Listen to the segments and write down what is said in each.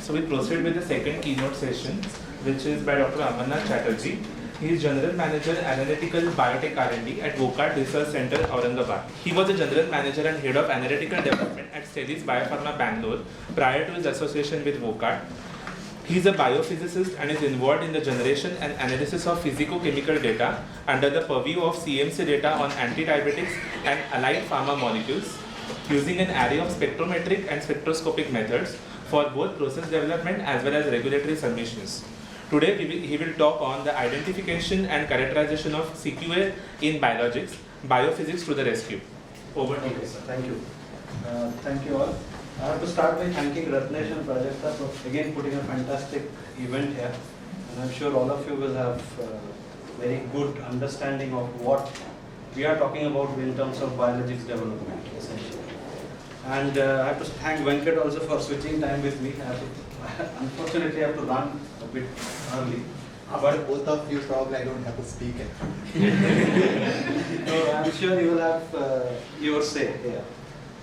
So we proceed with the second keynote session, which is by Dr. Amarnath Chatterjee. He is General Manager Analytical Biotech R&D at Wockhardt Research Center, Aurangabad. He was the General Manager and Head of Analytical Development at Stelis Biopharma, Bangalore, prior to his association with Wockhardt. He is a biophysicist and is involved in the generation and analysis of physicochemical data under the purview of CMC data on antidiabetics and allied pharma molecules, using an array of spectrometric and spectroscopic methods for both process development as well as regulatory submissions. Today he will talk on the identification and characterization of CQA in biologics, biophysics to the rescue. Over to you, sir. Thank you. Thank you all. I have to start by thanking Ratnesh and Prajakta for again putting a fantastic event here. And I'm sure all of you will have very good understanding of what we are talking about in terms of biologics development, essentially. And I have to thank Venkat also for switching time with me. Unfortunately, I have to run a bit early. After both of you talk, I don't have to speak it. So I'm sure you will have your say here.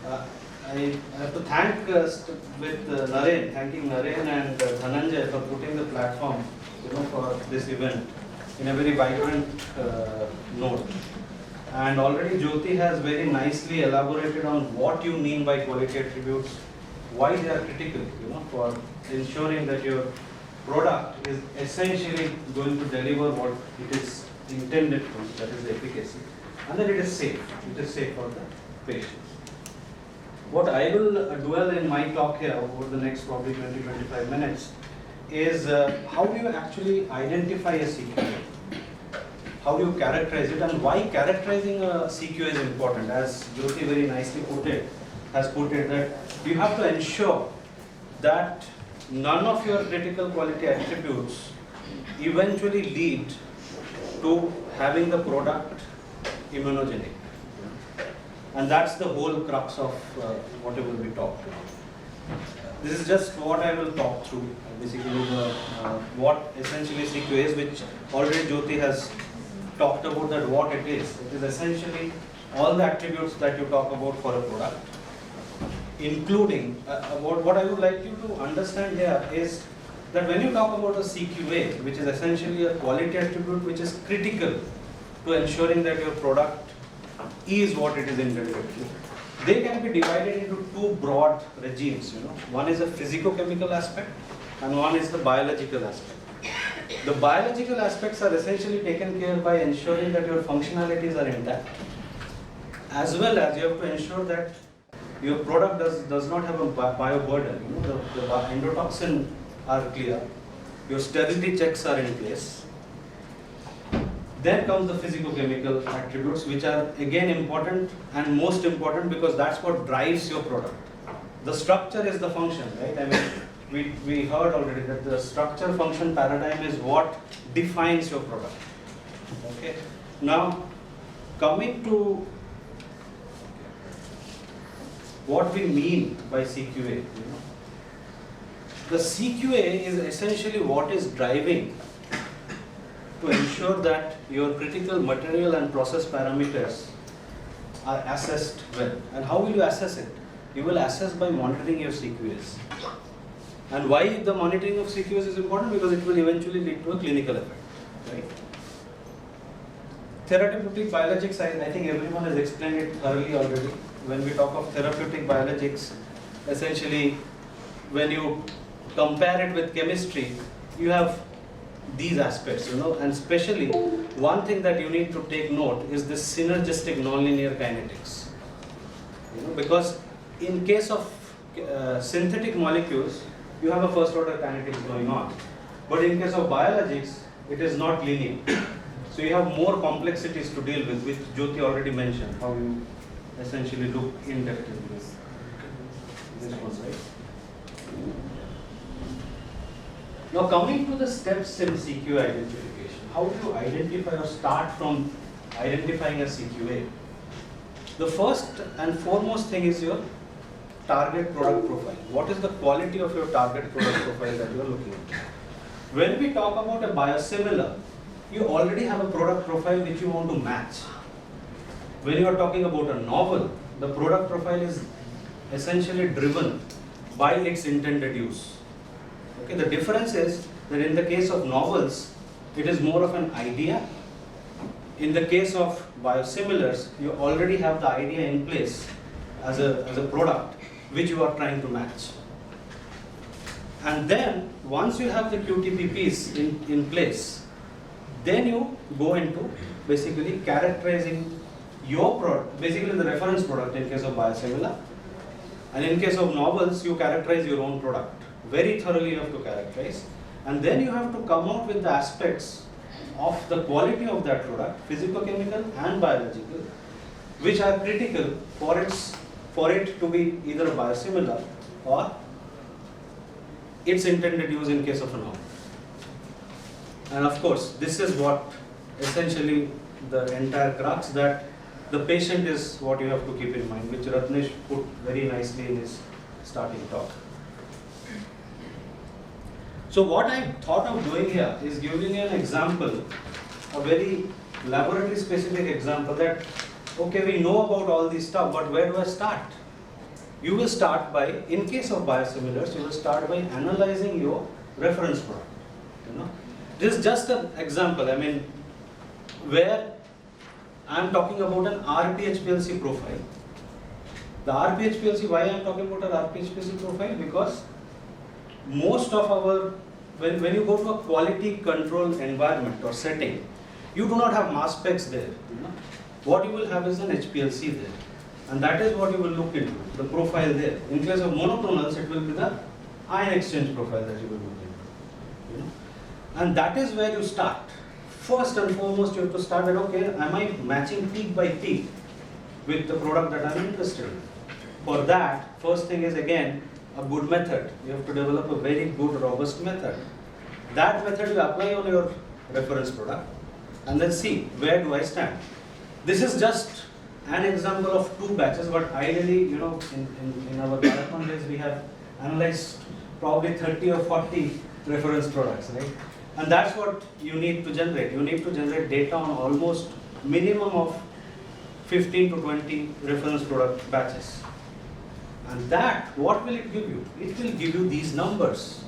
I have to thank thanking Naren and Dhananjay for putting the platform, for this event in a very vibrant note. And already Jyoti has very nicely elaborated on what you mean by quality attributes, why they are critical, for ensuring that your product is essentially going to deliver what it is intended to, that is the efficacy, and then it is safe for the patients. What I will dwell in my talk here over the next probably 20-25 minutes is how do you actually identify a CQA? How do you characterize it, and why characterizing a CQA is important? As Jyoti very nicely has put it that you have to ensure that none of your critical quality attributes eventually lead to having the product immunogenic. And that's the whole crux of whatever we talk about. This is just what I will talk through, basically what essentially CQA is, which already Jyoti has talked about that what it is. It is essentially all the attributes that you talk about for a product, including what I would like you to understand here is that when you talk about a CQA, which is essentially a quality attribute which is critical to ensuring that your product is what it is intended to be, they can be divided into two broad regimes. One is a physicochemical aspect and one is the biological aspect. The biological aspects are essentially taken care by ensuring that your functionalities are intact, as well as you have to ensure that your product does not have a bioburden. The endotoxin are clear, your sterility checks are in place. Then comes the physicochemical attributes, which are again important and most important because that's what drives your product. The structure is the function, right? I mean, we heard already that the structure function paradigm is what defines your product. Okay. Now, coming to what we mean by CQA. The CQA is essentially what is driving to ensure that your critical material and process parameters are assessed well. And how will you assess it? You will assess by monitoring your CQAs. And why the monitoring of CQAs is important? Because it will eventually lead to a clinical effect. Right? Therapeutic biologics, I think everyone has explained it thoroughly already. When we talk of therapeutic biologics, essentially when you compare it with chemistry, you have these aspects, and especially one thing that you need to take note is this synergistic nonlinear kinetics. Because in case of synthetic molecules, you have a first order kinetics going on. But in case of biologics, it is not linear. So you have more complexities to deal with, which Jyoti already mentioned, how you essentially look in depth in this one, right? Now coming to the steps in CQA identification, how do you identify or start from identifying a CQA? The first and foremost thing is your target product profile. What is the quality of your target product profile that you are looking at? When we talk about a biosimilar, you already have a product profile which you want to match. When you are talking about a novel, the product profile is essentially driven by its intended use. Okay, the difference is that in the case of novels, it is more of an idea. In the case of biosimilars, you already have the idea in place as a product which you are trying to match. And then once you have the QTPPs in place, then you go into basically characterizing your product, basically the reference product in case of biosimilar. And in case of novels, you characterize your own product. Very thoroughly you have to characterize. And then you have to come out with the aspects of the quality of that product, physicochemical and biological, which are critical for it to be either a biosimilar or its intended use in case of a novel. And of course, this is what essentially the entire crux, that the patient is what you have to keep in mind, which Ratnesh put very nicely in his starting talk. So what I thought of doing here is giving you an example, a very laboratory specific example that, okay, we know about all this stuff, but where do I start? You will start by, in case of biosimilars, you will start by analyzing your reference product. You know, this is just an example. I mean, where I am talking about an RPHPLC profile. The RPHPLC, why I am talking about an RPHPLC profile? Because most of our, when you go to a quality control environment or setting, you do not have mass specs there. You know? What you will have is an HPLC there. And that is what you will look into, the profile there. In case of monoclonals, it will be the ion exchange profile that you will look into. You know? And that is where you start. First and foremost, you have to start with, okay, am I matching peak by peak with the product that I am interested in? For that, first thing is again, a good method. You have to develop a very good, robust method. That method you apply on your reference product and then see, where do I stand? This is just an example of 2 batches, but ideally, you know, in our marathon days, we have analyzed probably 30 or 40 reference products, right? And that's what you need to generate. You need to generate data on almost minimum of 15 to 20 reference product batches. And that, what will it give you? It will give you these numbers.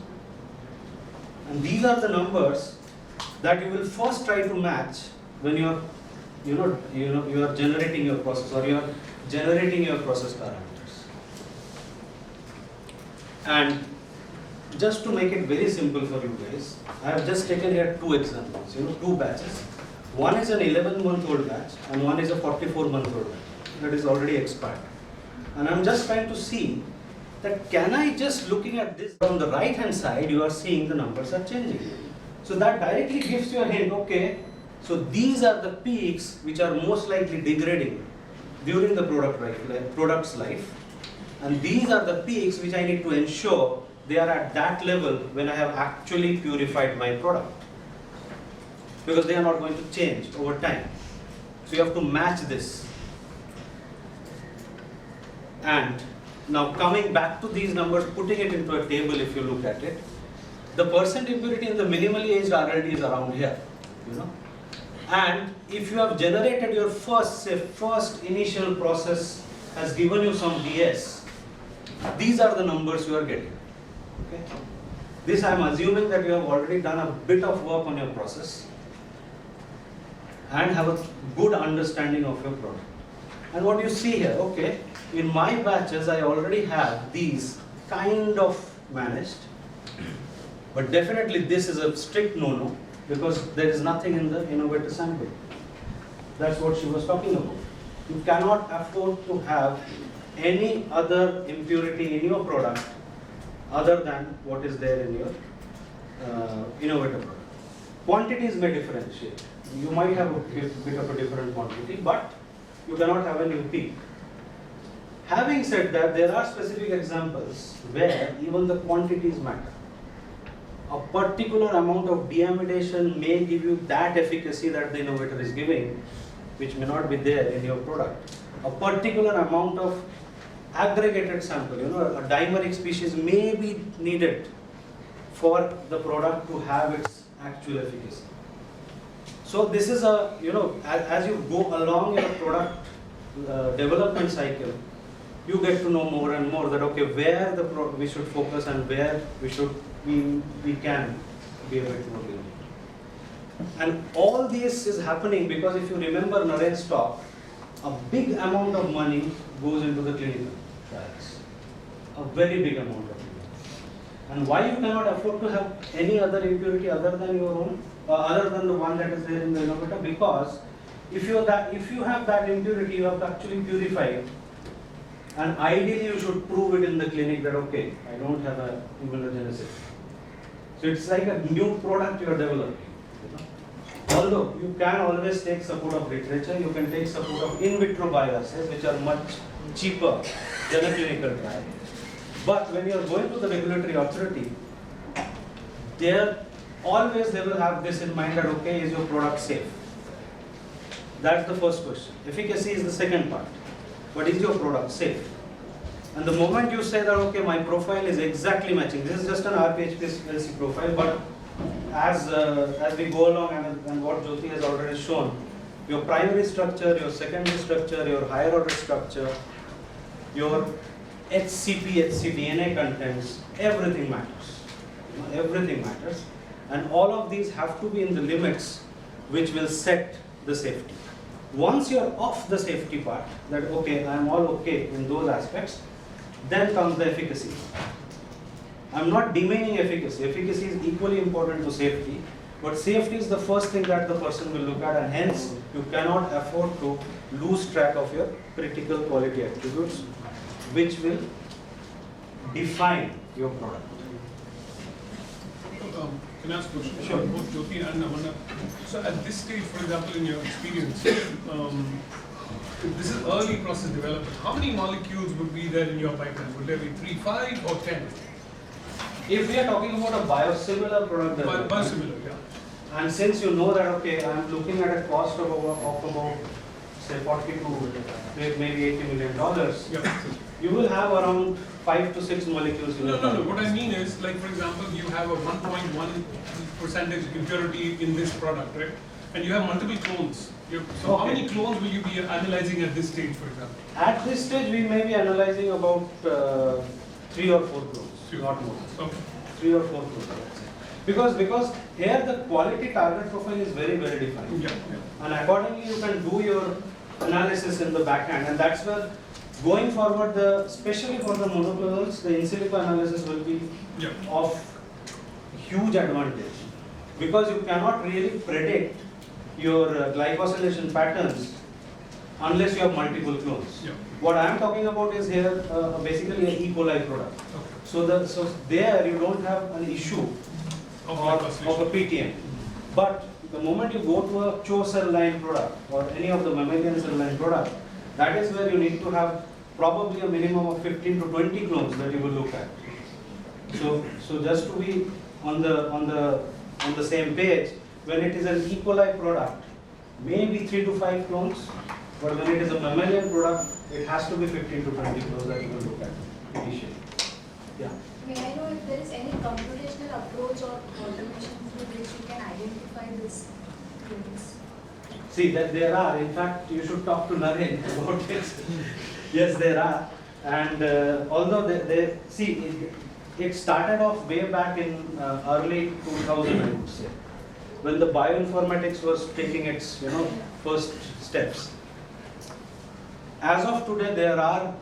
And these are the numbers that you will first try to match when you are you are generating your process, or you are generating your process parameters. And just to make it very simple for you guys, I have just taken here 2 examples, 2 batches. One is an 11-month-old batch and one is a 44-month-old batch that is already expired. And I'm just trying to see that can I just looking at this on the right hand side, you are seeing the numbers are changing. So that directly gives you a hint, okay, so these are the peaks which are most likely degrading during the product's life, and these are the peaks which I need to ensure they are at that level when I have actually purified my product, because they are not going to change over time. So you have to match this. And now coming back to these numbers, putting it into a table, if you look at it, the percent impurity in the minimally aged RLD is around here, And if you have generated your first initial process has given you some DS, these are the numbers you are getting. Okay? This I am assuming that you have already done a bit of work on your process and have a good understanding of your product. And what you see here, okay, in my batches I already have these kind of managed, but definitely this is a strict no-no, because there is nothing in the innovator sample. That's what she was talking about. You cannot afford to have any other impurity in your product other than what is there in your innovator product. Quantities may differentiate. You might have a bit of a different quantity, but you cannot have a new peak. Having said that, there are specific examples where even the quantities matter. A particular amount of deamidation may give you that efficacy that the innovator is giving, which may not be there in your product. A particular amount of aggregated sample, a dimeric species may be needed for the product to have its actual efficacy. So this is a, as you go along your product development cycle, you get to know more and more that okay, where we should focus and where we can be a bit more unique. And all this is happening because if you remember Naren's talk, a big amount of money goes into the clinical trials. A very big amount of money. And why you cannot afford to have any other impurity other than your own, other than the one that is there in the innovator? Because if you have that impurity, you have to actually purify it. And ideally, you should prove it in the clinic that okay, I don't have a immunogenicity. So it's like a new product you are developing. Although you can always take support of literature, you can take support of in vitro bioassays, which are much cheaper than a clinical trial. But when you are going to the regulatory authority, they will have this in mind that okay, is your product safe? That's the first question. Efficacy is the second part. But is your product safe? And the moment you say that okay, my profile is exactly matching, this is just an rPHP profile, but as we go along and what Jyoti has already shown, your primary structure, your secondary structure, your higher order structure, your HCP, HCDNA contents, everything matters. Everything matters. And all of these have to be in the limits which will set the safety. Once you are off the safety part, that okay, I am all okay in those aspects, then comes the efficacy. I am not demeaning efficacy. Efficacy is equally important to safety, but safety is the first thing that the person will look at, and hence you cannot afford to lose track of your critical quality attributes, which will define your product. Can I ask a question? Sure. Both Jyoti and Amanna. So at this stage, for example, in your experience, this is early process development. How many molecules would be there in your pipeline? Would there be 3, 5, or 10? If we are talking about a biosimilar product development, Biosimilar, yeah. and since you know that okay, I am looking at a cost of about say 40 to maybe $80 million, Yeah. you will have around 5 to 6 molecules in your No. product. What I mean is, like for example, you have a 1.1% impurity in this product, right? And you have multiple clones. So how Okay. many clones will you be analyzing at this stage, for example? At this stage, we may be analyzing about 3 or 4 clones, not more. Okay. 3 or 4 clones, I would say. Because here the quality target profile is very defined. Yeah. And accordingly, you can do your analysis in the back end, and that's where going forward, especially for the monoclonals, the in silico analysis will be Yeah. of huge advantage, because you cannot really predict your glycosylation patterns unless you have multiple clones. Yeah. What I am talking about is here basically an E. coli product. Okay. So there you don't have an issue Of of glycosylation. a PTM. But the moment you go to a CHO cell line product or any of the mammalian cell line product, that is where you need to have probably a minimum of 15 to 20 clones that you will look at. So just to be on the same page, when it is an E. coli product, maybe 3 to 5 clones, but when it is a mammalian product, it has to be 15 to 20 clones that you will look at initially. Yeah. May I know if there is any computational approach or automation through which you can identify this clones? See, that there are. In fact, you should talk to Naren about this. Yes, there are. And although it started off way back in early 2000, I would say, when the bioinformatics was taking its first steps. As of today, there are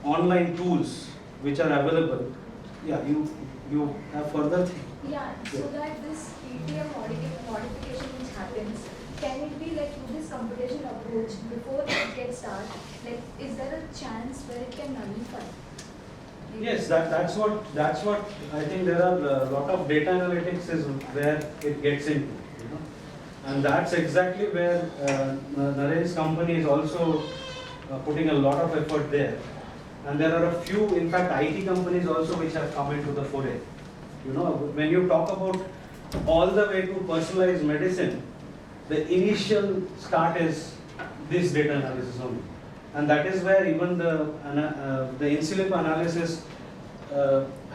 online tools which are available. Yeah, you have further. Yeah, so that this PTM modification which happens, can it be like through this computation approach before it gets started? Like, is there a chance where it can nullify? Yes, that's what I think. There are a lot of data analytics is where it gets into, and that's exactly where Naren's company is also putting a lot of effort there. And there are a few, in fact, IT companies also which have come into the foray. When you talk about all the way to personalized medicine, the initial start is this data analysis only. And that is where even the in silico analysis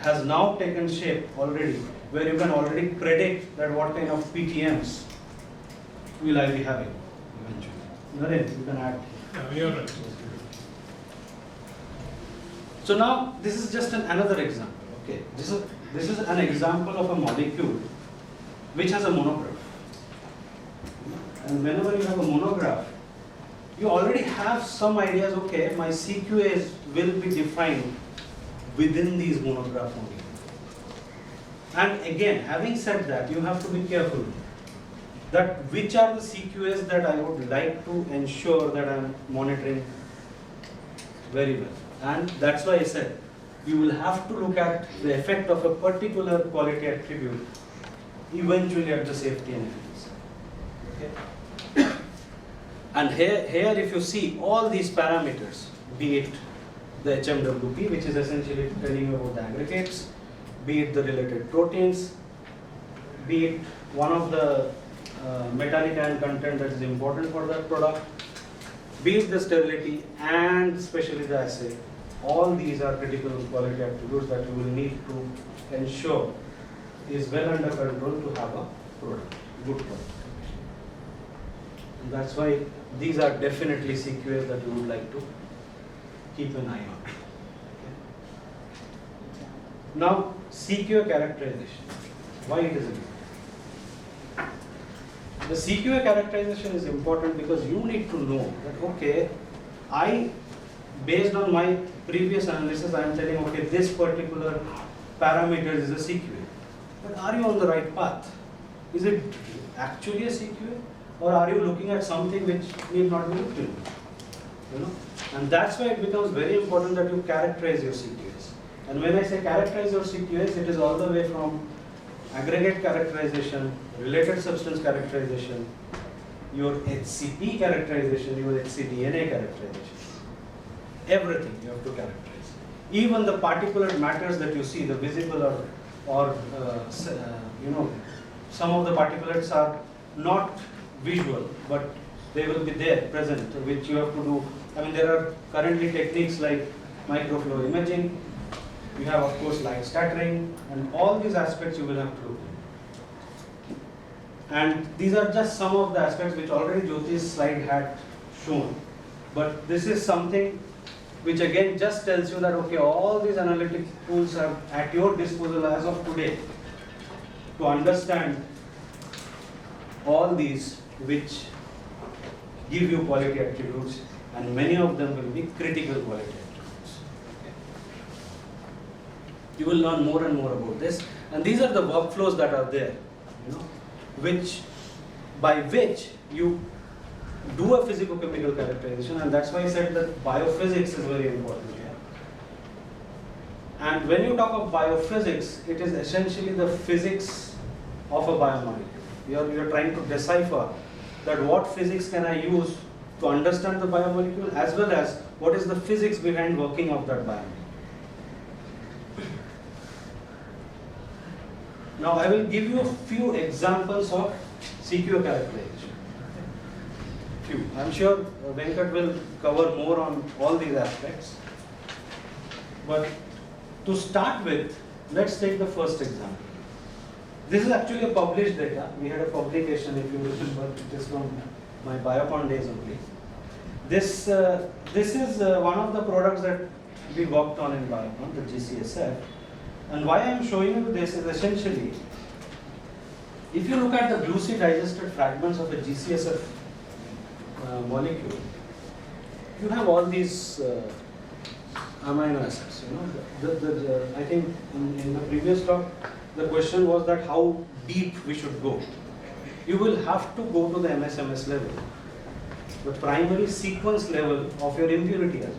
has now taken shape already, where you can already predict that what kind of PTMs will I be having eventually. Naren, you can add. Yeah, you're right. So now this is just another example. Okay, this is an example of a molecule which has a monograph. And whenever you have a monograph, you already have some ideas. Okay, my CQAs will be defined within these monograph only. And again, having said that, you have to be careful that which are the CQAs that I would like to ensure that I am monitoring very well. And that's why I said you will have to look at the effect of a particular quality attribute eventually at the safety and efficacy. Okay? And here if you see all these parameters, be it the HMWP, which is essentially telling you about the aggregates, be it the related proteins, be it one of the metallic ion content that is important for that product, be it the sterility and especially the assay, all these are critical quality attributes that you will need to ensure is well under control to have a product, good product. And that's why these are definitely CQAs that you would like to keep an eye on. Okay. Now, CQA characterization. Why it is important? The CQA characterization is important because you need to know that, okay, based on my previous analysis, I am telling, okay, this particular parameter is a CQA. But are you on the right path? Is it actually a CQA? Or are you looking at something which need not be looked into? You know? And that's why it becomes very important that you characterize your CQAs. And when I say characterize your CQAs, it is all the way from aggregate characterization, related substance characterization, your HCP characterization, your HCDNA characterization. Everything you have to characterize. Even the particulate matters that you see, the visible or you know, some of the particulates are not visual, but they will be there, present, which you have to do. I mean, there are currently techniques like microflow imaging. You have, of course, light scattering, and all these aspects you will have to look at. And these are just some of the aspects which already Jyoti's slide had shown. But this is something which again just tells you that, okay, all these analytic tools are at your disposal as of today to understand all these which give you quality attributes, and many of them will be critical quality attributes. Okay. You will learn more and more about this, and these are the workflows that are there, you know, by which you do a physicochemical characterization, and that's why I said that biophysics is very important here. And when you talk of biophysics, it is essentially the physics of a biomolecule. You're trying to decipher that what physics can I use to understand the biomolecule, as well as what is the physics behind working of that biomolecule. Now I will give you a few examples of CQA characterization. Few. I'm sure Venkat will cover more on all these aspects. But to start with, let's take the first example. This is actually a published data. We had a publication, if you remember, it is from my Biocon days only. This is one of the products that we worked on in Biocon, the GCSF. And why I am showing you this is essentially, if you look at the glucose digested fragments of a GCSF molecule, you have all these amino acids. You know, I think in the previous talk, the question was that how deep we should go. You will have to go to the MSMS level, the primary sequence level of your impurity as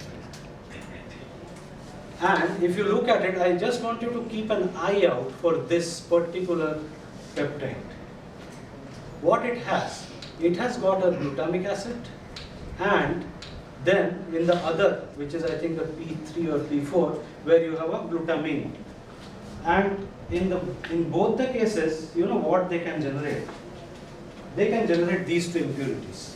well. And if you look at it, I just want you to keep an eye out for this particular peptide. What it has got a glutamic acid, and then in the other, which is I think the P3 or P4, where you have a glutamine. And in both the cases, you know what they can generate? They can generate these two impurities.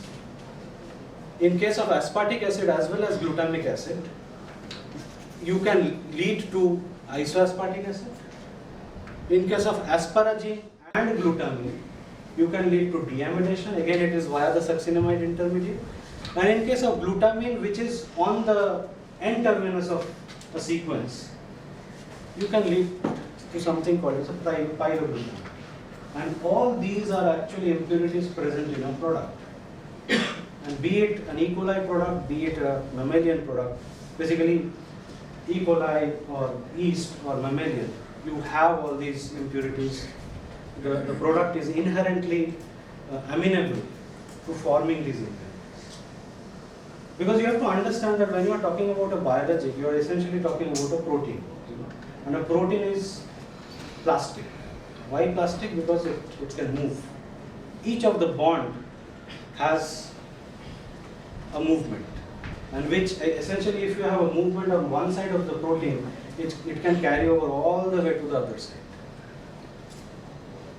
In case of aspartic acid as well as glutamic acid, you can lead to isoaspartic acid. In case of asparagine and glutamine, you can lead to deamidation. Again, it is via the succinimide intermediate. And in case of glutamine, which is on the N terminus of a sequence, you can lead to something called as a pyroglutamate. And all these are actually impurities present in a product. And be it an E. coli product, be it a mammalian product, basically E. coli or yeast or mammalian, you have all these impurities. The product is inherently amenable to forming these impurities. Because you have to understand that when you are talking about a biologic, you are essentially talking about a protein. And a protein is plastic. Why plastic? Because it can move. Each of the bond has a movement, and which essentially, if you have a movement on one side of the protein, it can carry over all the way to the other side.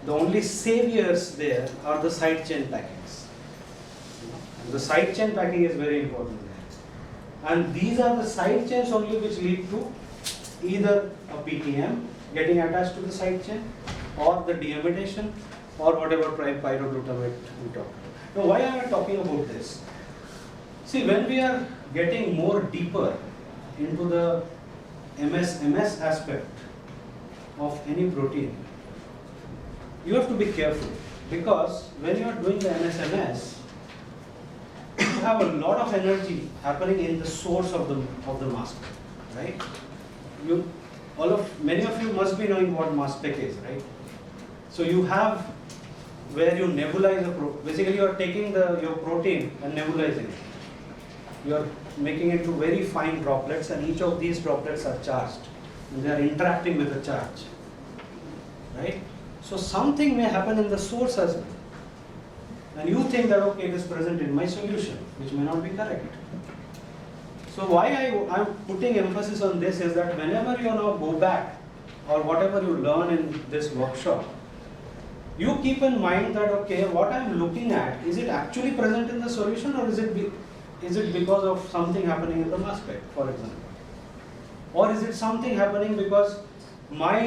The only saviors there are the side chain packings. And the side chain packing is very important there. And these are the side chains only which lead to either a PTM getting attached to the side chain, or the deamidation, or whatever pyroglutamate we talk about. Now, why am I talking about this? See, when we are getting more deeper into the MS aspect of any protein, you have to be careful, because when you are doing the MS, you have a lot of energy happening in the source of the mass spec, right? Many of you must be knowing what mass spec is, right? So you have where you nebulize basically you are taking your protein and nebulizing it. You are making it to very fine droplets, and each of these droplets are charged and they are interacting with the charge, right? So something may happen in the source as well, and you think that okay, it is present in my solution, which may not be correct. So why I'm putting emphasis on this is that whenever you now go back, or whatever you learn in this workshop, you keep in mind that okay, what I'm looking at, is it actually present in the solution, or is it because of something happening in the mass spec, for example? Or is it something happening because my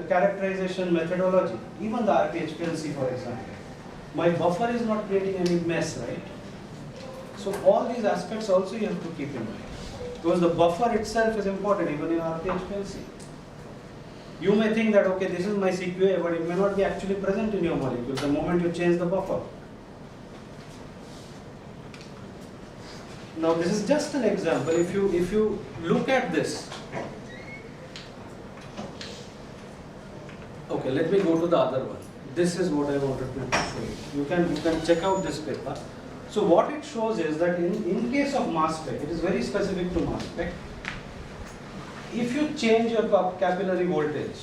characterization methodology, even the RPHPLC for example, my buffer is not creating any mess, right? So all these aspects also you have to keep in mind, because the buffer itself is important even in RPHPLC. You may think that okay, this is my CQA, but it may not be actually present in your molecule the moment you change the buffer. Now this is just an example. If you look at this, okay, let me go to the other one. This is what I wanted to show you. You can check out this paper. So what it shows is that in case of mass spec, it is very specific to mass spec. If you change your capillary voltage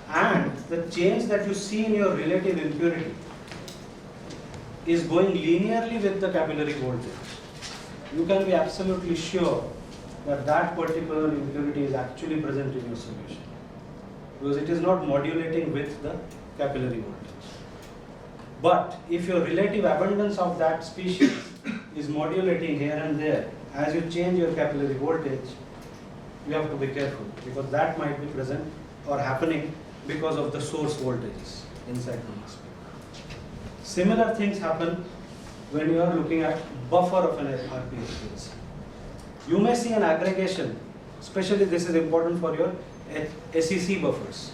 and the change that you see in your relative impurity is going linearly with the capillary voltage, you can be absolutely sure that that particular impurity is actually present in your solution, because it is not modulating with the capillary voltage. But if your relative abundance of that species is modulating here and there, as you change your capillary voltage, you have to be careful, because that might be present or happening because of the source voltages inside the mass spec. Similar things happen when you are looking at buffer of an RPHPLC. You may see an aggregation, especially this is important for your SEC buffers.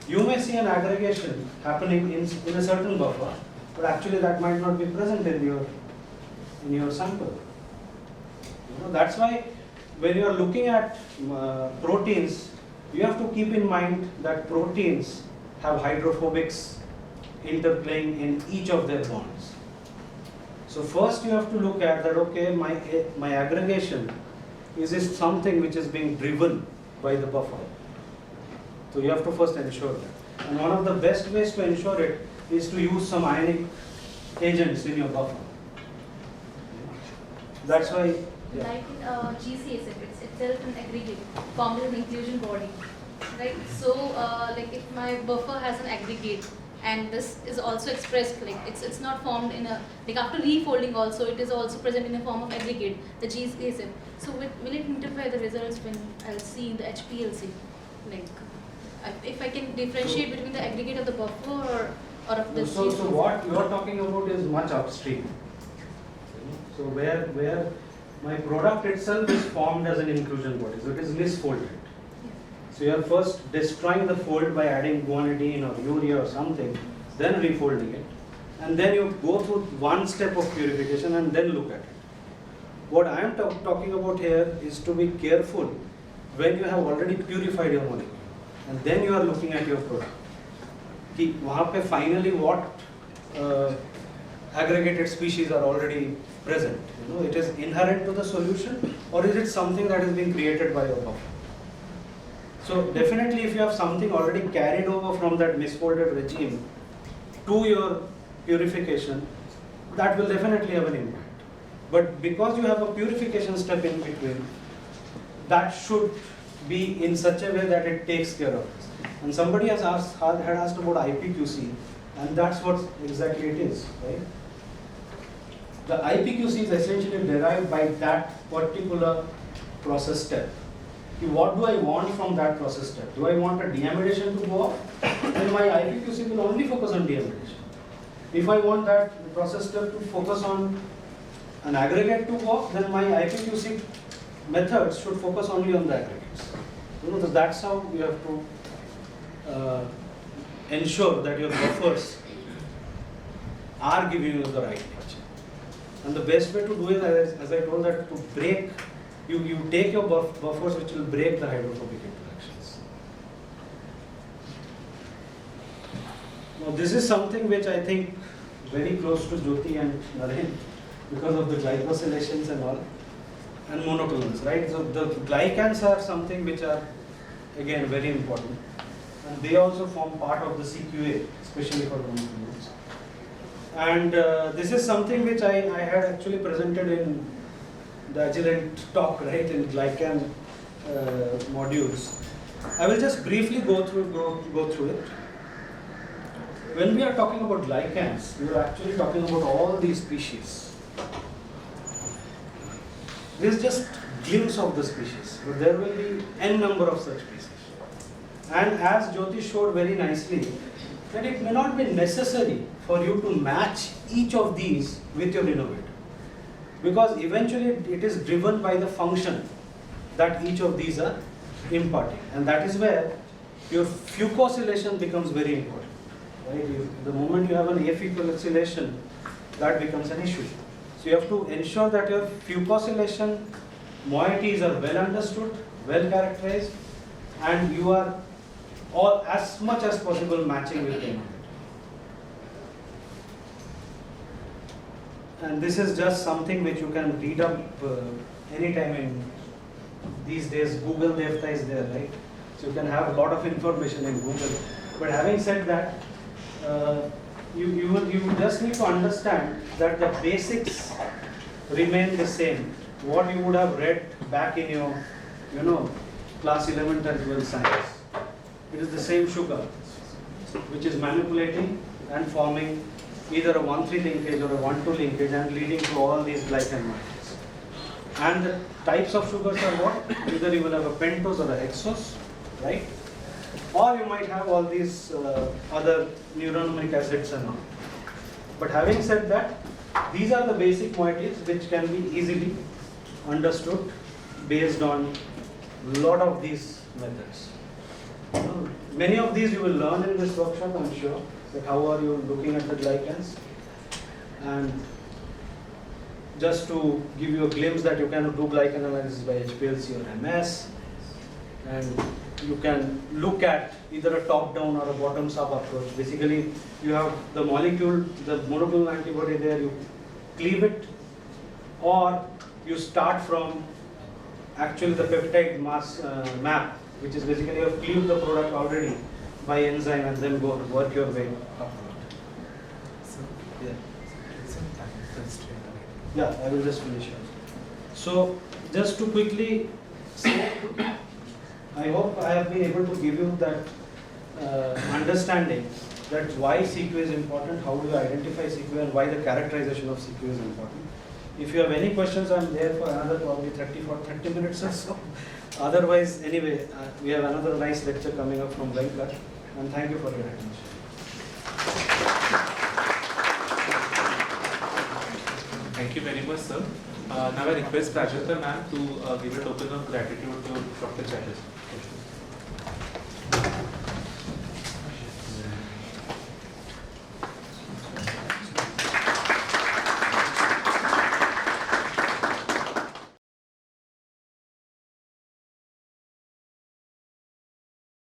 You may see an aggregation happening in a certain buffer, but actually that might not be present in your sample. That's why when you are looking at proteins, you have to keep in mind that proteins have hydrophobics interplaying in each of their bonds. So first you have to look at that, okay, my aggregation, is this something which is being driven by the buffer? So you have to first ensure that. And one of the best ways to ensure it is to use some ionic agents in your buffer. That's why. Yeah. Like GCSF, it's itself an aggregate formed as an inclusion body, right? So, like if my buffer has an aggregate, and this is also expressed, like it's not formed in a, like after refolding also, it is also present in a form of aggregate, the GCSF. So will it interfere the results when I'll see the HPLC? Like, if I can differentiate between the aggregate of the buffer or of the so what you are talking about is much upstream. So where my product itself is formed as an inclusion body, so it is misfolded. So you are first destroying the fold by adding guanidine or urea or something, then refolding it, and then you go through one step of purification and then look at it. What I am talking about here is to be careful when you have already purified your molecule, and then you are looking at your product. कि वहाँ पे finally what aggregated species are already present. You know, it is inherent to the solution, or is it something that is being created by your buffer? So definitely, if you have something already carried over from that misfolded regime to your purification, that will definitely have an impact. But because you have a purification step in between, that should be in such a way that it takes care of this. And somebody had asked about IPQC, and that's what exactly it is, right? The IPQC is essentially derived by that particular process step. What do I want from that process step? Do I want a deamidation to go off? Then my IPQC will only focus on deamidation. If I want that process step to focus on an aggregate to go off, then my IPQC methods should focus only on the aggregates. You know, so that's how you have to ensure that your buffers are giving you the right nature. And the best way to do it, as I told, that to break, you take your buffers which will break the hydrophobic interactions. Now this is something which I think very close to Jyoti and Naren because of the glycosylations and all, and monoclonals, right? So the glycans are something which are again very important, and they also form part of the CQA, especially for monoclonals. And this is something which I had actually presented in the Agilent talk, right, in glycan modules. I will just briefly go through it. When we are talking about glycans, we are actually talking about all these species. This is just glimpse of the species, but there will be n number of such species. And as Jyoti showed very nicely, that it may not be necessary for you to match each of these with your innovator, because eventually it is driven by the function that each of these are imparting, and that is where your fucosylation becomes very important. Right? The moment you have an afucosylation, that becomes an issue. So you have to ensure that your fucosylation moieties are well understood, well characterized, and you are all as much as possible matching with them. And this is just something which you can read up anytime in these days. Google Devta is there, right? So you can have a lot of information in Google. But having said that, you just need to understand that the basics remain the same. What you would have read back in your, class 11 and 12 science. It is the same sugar, which is manipulating and forming either a 1,3 linkage or a 1,2 linkage and leading to all these glycan moieties. And the types of sugars are what? Either you will have a pentose or a hexose, right? Or you might have all these other neuronamic acids and all. But having said that, these are the basic moieties which can be easily understood based on a lot of these methods. Many of these you will learn in this workshop, I'm sure, that how are you looking at the glycans. And just to give you a glimpse that you can do glycan analysis by HPLC or MS, and you can look at either a top-down or a bottoms-up approach. Basically, you have the molecule, the monoclonal antibody there, you cleave it, or you start from actually the peptide mass map, which is basically you have cleaved the product already by enzyme and then go work your way upward. So, Yeah. some time constraint. Yeah, I will just finish it. So, just to quickly say, I hope I have been able to give you that understanding that why CQ is important, how do you identify CQ, and why the characterization of CQ is important. If you have any questions, I'm there for another probably 30 minutes or so. Otherwise, anyway, we have another nice lecture coming up from Venkat, and thank you for your attention. Thank you very much, sir. Now I request Prajakta ma'am to give a token of gratitude to Dr. Chatterjee.